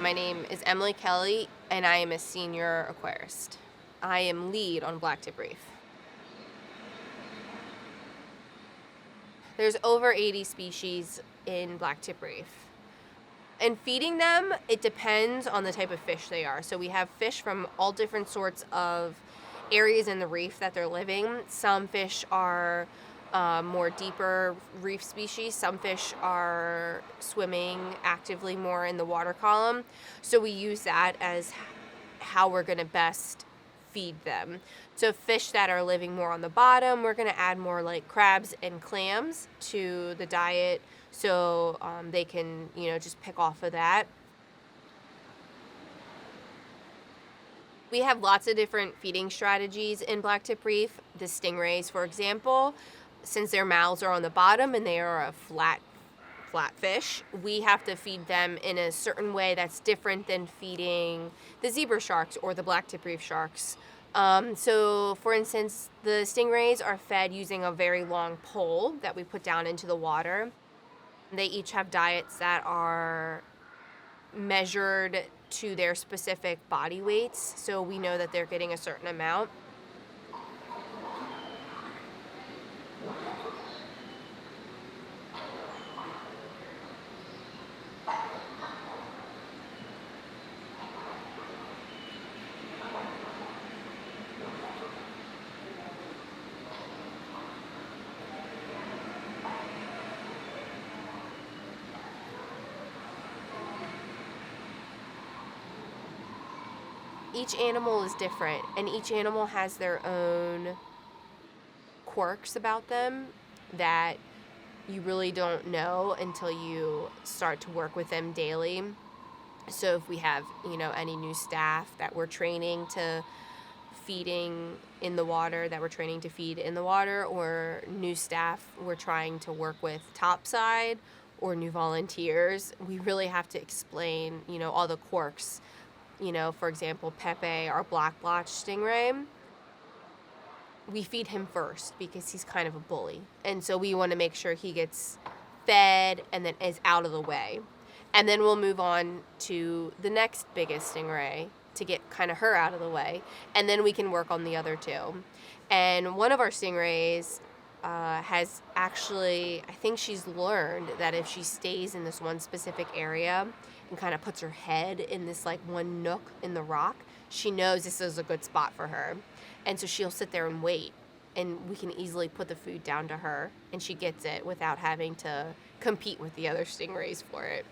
My name is Emily Kelly, and I am a senior aquarist. I am lead on Blacktip Reef. There's over 80 species in Blacktip Reef. And feeding them, it depends on the type of fish they are. So we have fish from all different sorts of areas in the reef that they're living. Some fish are more deeper reef species. Some fish are swimming actively more in the water column. So we use that as how we're going to best feed them. So fish that are living more on the bottom, we're going to add more like crabs and clams to the diet so they can, just pick off of that. We have lots of different feeding strategies in Blacktip Reef. The stingrays, for example, since their mouths are on the bottom and they are a flat fish, we have to feed them in a certain way that's different than feeding the zebra sharks or the Blacktip Reef sharks. So, for instance, the stingrays are fed using a very long pole that we put down into the water. They each have diets that are measured to their specific body weights, so we know that they're getting a certain amount. Each animal is different, and each animal has their own quirks about them that you really don't know until you start to work with them daily. So if we have, any new staff that we're training to feeding in the water, that we're training to feed in the water, or new staff we're trying to work with topside, or new volunteers, we really have to explain, all the quirks. For example, Pepe, our black blotch stingray, we feed him first because he's kind of a bully. And so we want to make sure he gets fed and then is out of the way. And then we'll move on to the next biggest stingray to get kind of her out of the way. And then we can work on the other two. And one of our stingrays has actually, I think she's learned that if she stays in this one specific area and kind of puts her head in this like one nook in the rock, she knows this is a good spot for her. And so she'll sit there and wait, and we can easily put the food down to her, and she gets it without having to compete with the other stingrays for it.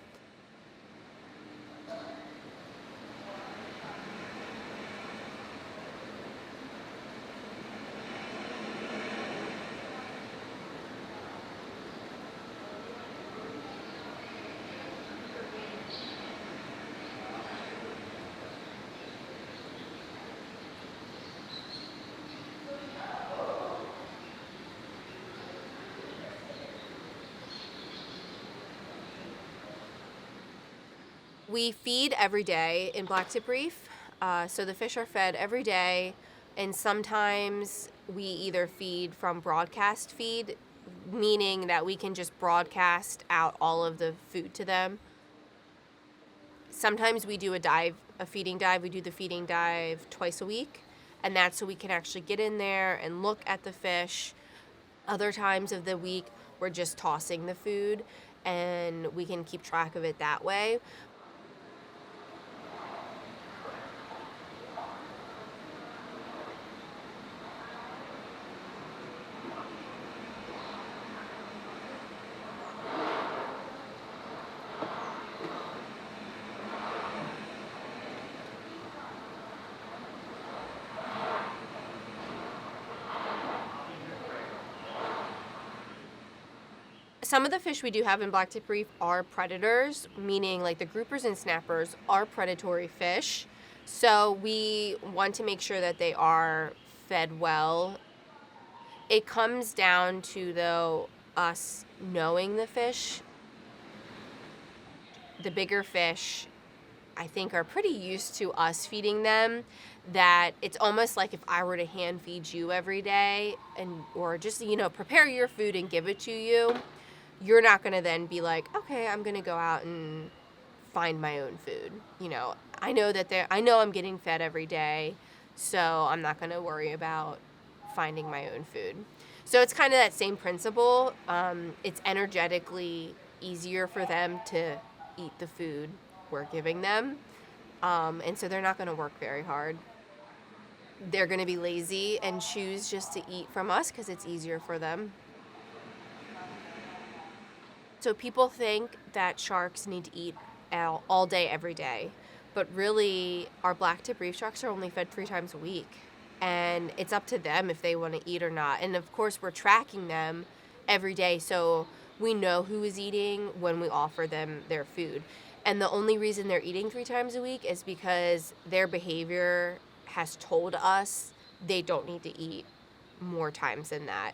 We feed every day in Blacktip Reef, so the fish are fed every day, and sometimes we either feed from broadcast feed, meaning that we can just broadcast out all of the food to them. Sometimes we do a feeding dive. We do the feeding dive twice a week, and that's so we can actually get in there and look at the fish. Other times of the week, we're just tossing the food, and we can keep track of it that way. Some of the fish we do have in Blacktip Reef are predators, meaning like the groupers and snappers are predatory fish. So we want to make sure that they are fed well. It comes down to, though, us knowing the fish. The bigger fish, I think, are pretty used to us feeding them, that it's almost like if I were to hand feed you every day or just, prepare your food and give it to you, you're not going to then be like, okay, I'm going to go out and find my own food. I know I know I'm getting fed every day, so I'm not going to worry about finding my own food. So it's kind of that same principle. It's energetically easier for them to eat the food we're giving them. And so they're not going to work very hard. They're going to be lazy and choose just to eat from us because it's easier for them. So people think that sharks need to eat all day, every day. But really, our blacktip reef sharks are only fed 3 times a week. And it's up to them if they want to eat or not. And of course, we're tracking them every day, so we know who is eating when we offer them their food. And the only reason they're eating 3 times a week is because their behavior has told us they don't need to eat more times than that.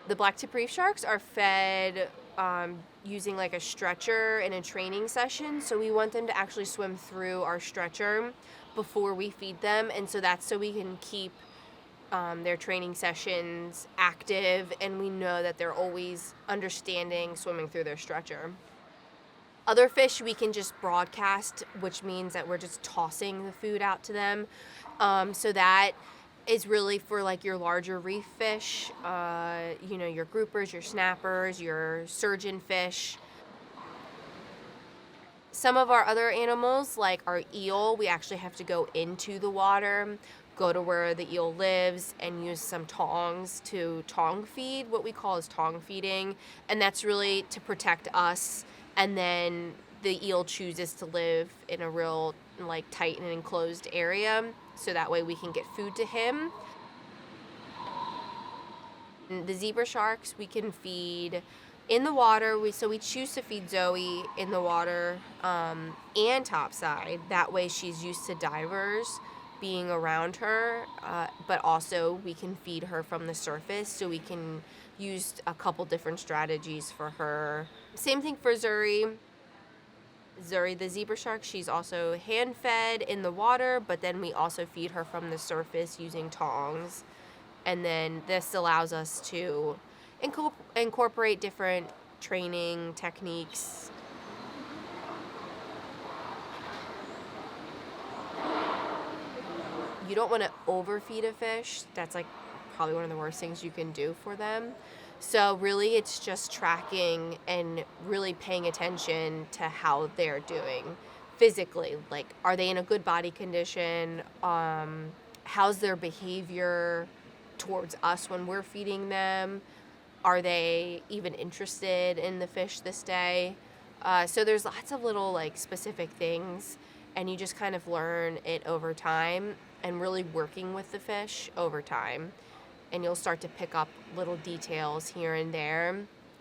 The blacktip reef sharks are fed using like a stretcher in a training session. So we want them to actually swim through our stretcher before we feed them. And so that's so we can keep their training sessions active, and we know that they're always understanding swimming through their stretcher. Other fish we can just broadcast, which means that we're just tossing the food out to them. So that is really for like your larger reef fish, your groupers, your snappers, your surgeon fish. Some of our other animals, like our eel, we actually have to go into the water, go to where the eel lives, and use some tongs to tong feed. What we call is tong feeding, and that's really to protect us. And then the eel chooses to live in a real like tight and enclosed area, so that way we can get food to him. And the zebra sharks we can feed in the water. We choose to feed Zoe in the water and topside. That way she's used to divers being around her, but also we can feed her from the surface, so we can use a couple different strategies for her. Same thing for Zuri. Zuri, the zebra shark, she's also hand-fed in the water, but then we also feed her from the surface using tongs. And then this allows us to incorporate different training techniques. You don't want to overfeed a fish. That's like probably one of the worst things you can do for them. So really it's just tracking and really paying attention to how they're doing physically. Like, are they in a good body condition? How's their behavior towards us when we're feeding them? Are they even interested in the fish this day? So there's lots of little like specific things, and you just kind of learn it over time and really working with the fish over time. And you'll start to pick up little details here and there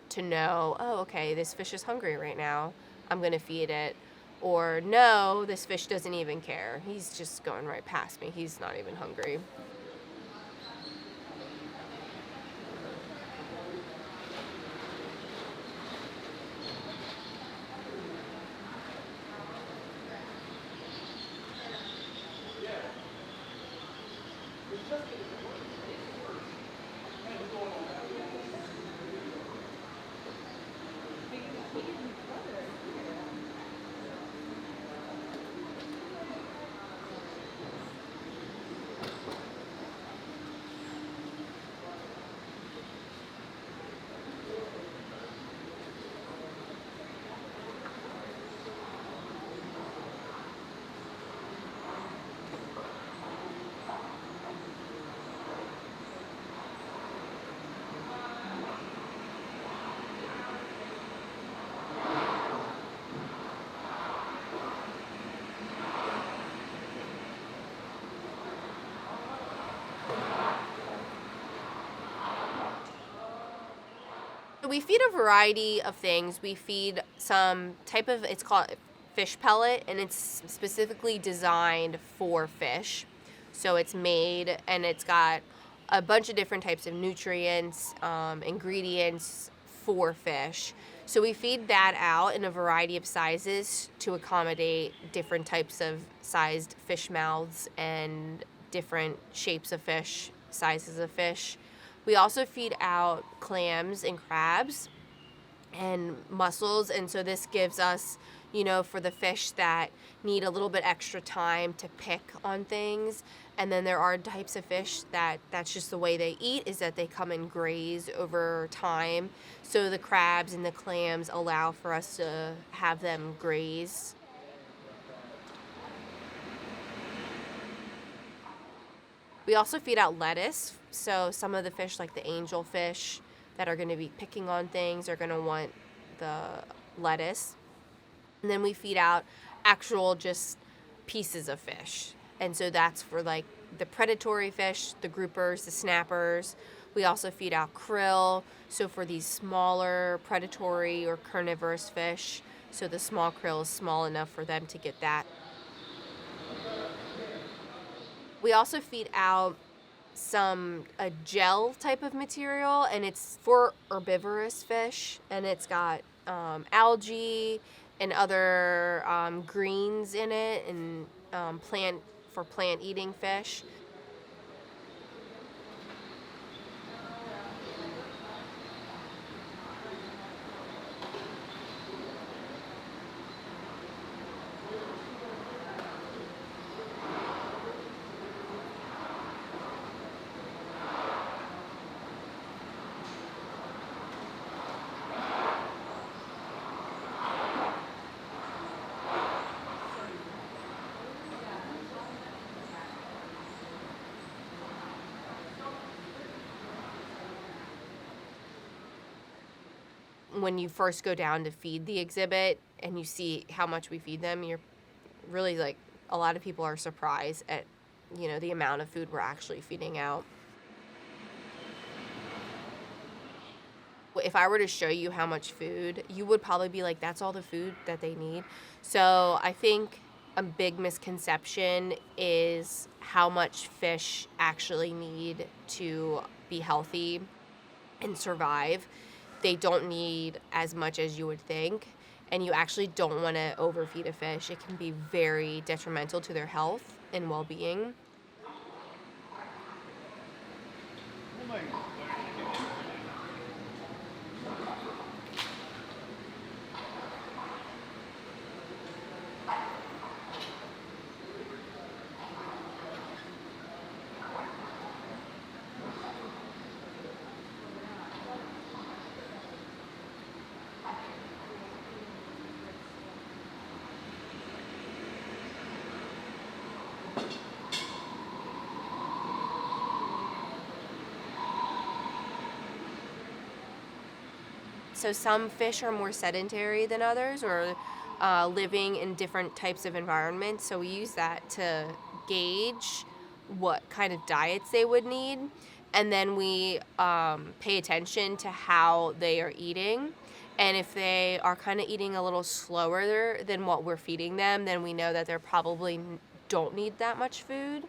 to know, oh, okay, this fish is hungry right now. I'm going to feed it. Or no, this fish doesn't even care. He's just going right past me. He's not even hungry. We feed a variety of things. We feed some type of, it's called fish pellet, and it's specifically designed for fish. So it's made, and it's got a bunch of different types of nutrients, ingredients for fish. So we feed that out in a variety of sizes to accommodate different types of sized fish mouths and different shapes of fish, sizes of fish. We also feed out clams and crabs and mussels, and so this gives us, for the fish that need a little bit extra time to pick on things. And then there are types of fish that's just the way they eat, is that they come and graze over time. So the crabs and the clams allow for us to have them graze. We also feed out lettuce. So some of the fish, like the angelfish that are going to be picking on things, are going to want the lettuce. And then we feed out actual just pieces of fish. And so that's for like the predatory fish, the groupers, the snappers. We also feed out krill. So for these smaller predatory or carnivorous fish, so the small krill is small enough for them to get that. We also feed out a gel type of material, and it's for herbivorous fish, and it's got algae and other greens in it, and plant eating fish. When you first go down to feed the exhibit and you see how much we feed them, you're really like, a lot of people are surprised at, the amount of food we're actually feeding out. If I were to show you how much food, you would probably be like, that's all the food that they need. So I think a big misconception is how much fish actually need to be healthy and survive. They don't need as much as you would think, and you actually don't want to overfeed a fish. It can be very detrimental to their health and well-being. So some fish are more sedentary than others, or living in different types of environments. So we use that to gauge what kind of diets they would need. And then we pay attention to how they are eating. And if they are kind of eating a little slower than what we're feeding them, then we know that they're probably don't need that much food.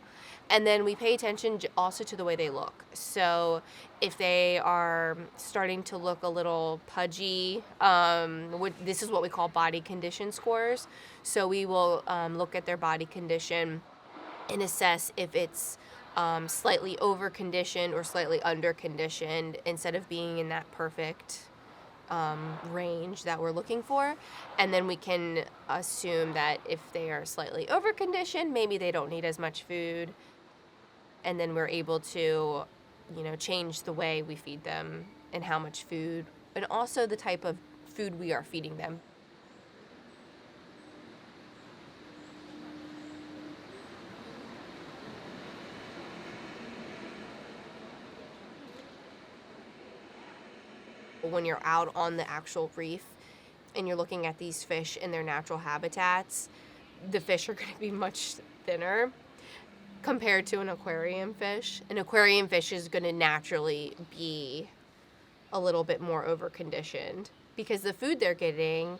And then we pay attention also to the way they look. So if they are starting to look a little pudgy, this is what we call body condition scores. So we will look at their body condition and assess if it's slightly over-conditioned or slightly under-conditioned, instead of being in that perfect range that we're looking for. And then we can assume that if they are slightly over-conditioned, maybe they don't need as much food. And then we're able to, change the way we feed them and how much food, and also the type of food we are feeding them. When you're out on the actual reef and you're looking at these fish in their natural habitats, the fish are going to be much thinner compared to an aquarium fish. An aquarium fish is going to naturally be a little bit more overconditioned because the food they're getting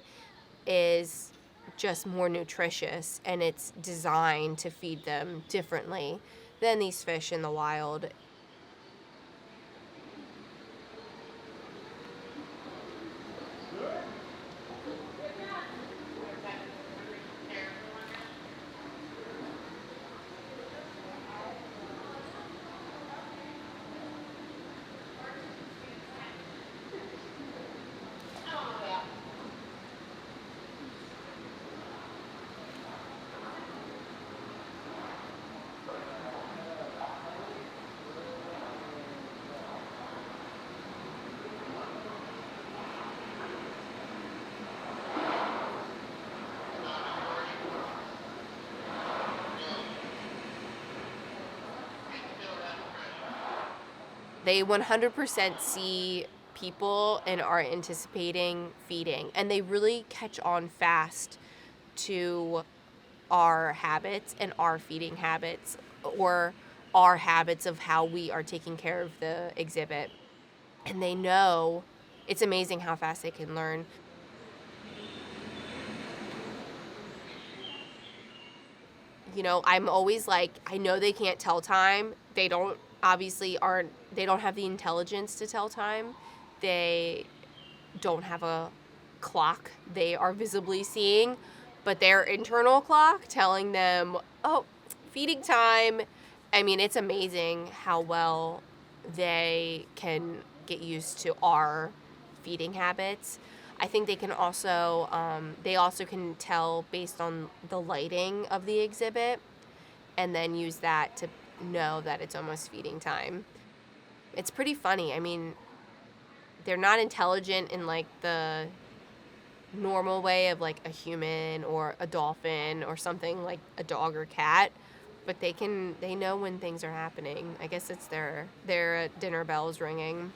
is just more nutritious, and it's designed to feed them differently than these fish in the wild. They 100% see people and are anticipating feeding, and they really catch on fast to our habits and our feeding habits, or our habits of how we are taking care of the exhibit. And they know. It's amazing how fast they can learn. I'm always like, I know they can't tell time. They don't they don't have the intelligence to tell time. They don't have a clock they are visibly seeing, but their internal clock telling them, oh, feeding time. I mean, it's amazing how well they can get used to our feeding habits. I think they can also, they also can tell based on the lighting of the exhibit and then use that to know that it's almost feeding time. It's pretty funny. I mean, they're not intelligent in like the normal way of like a human or a dolphin or something like a dog or cat, but they know when things are happening. I guess it's their dinner bells ringing.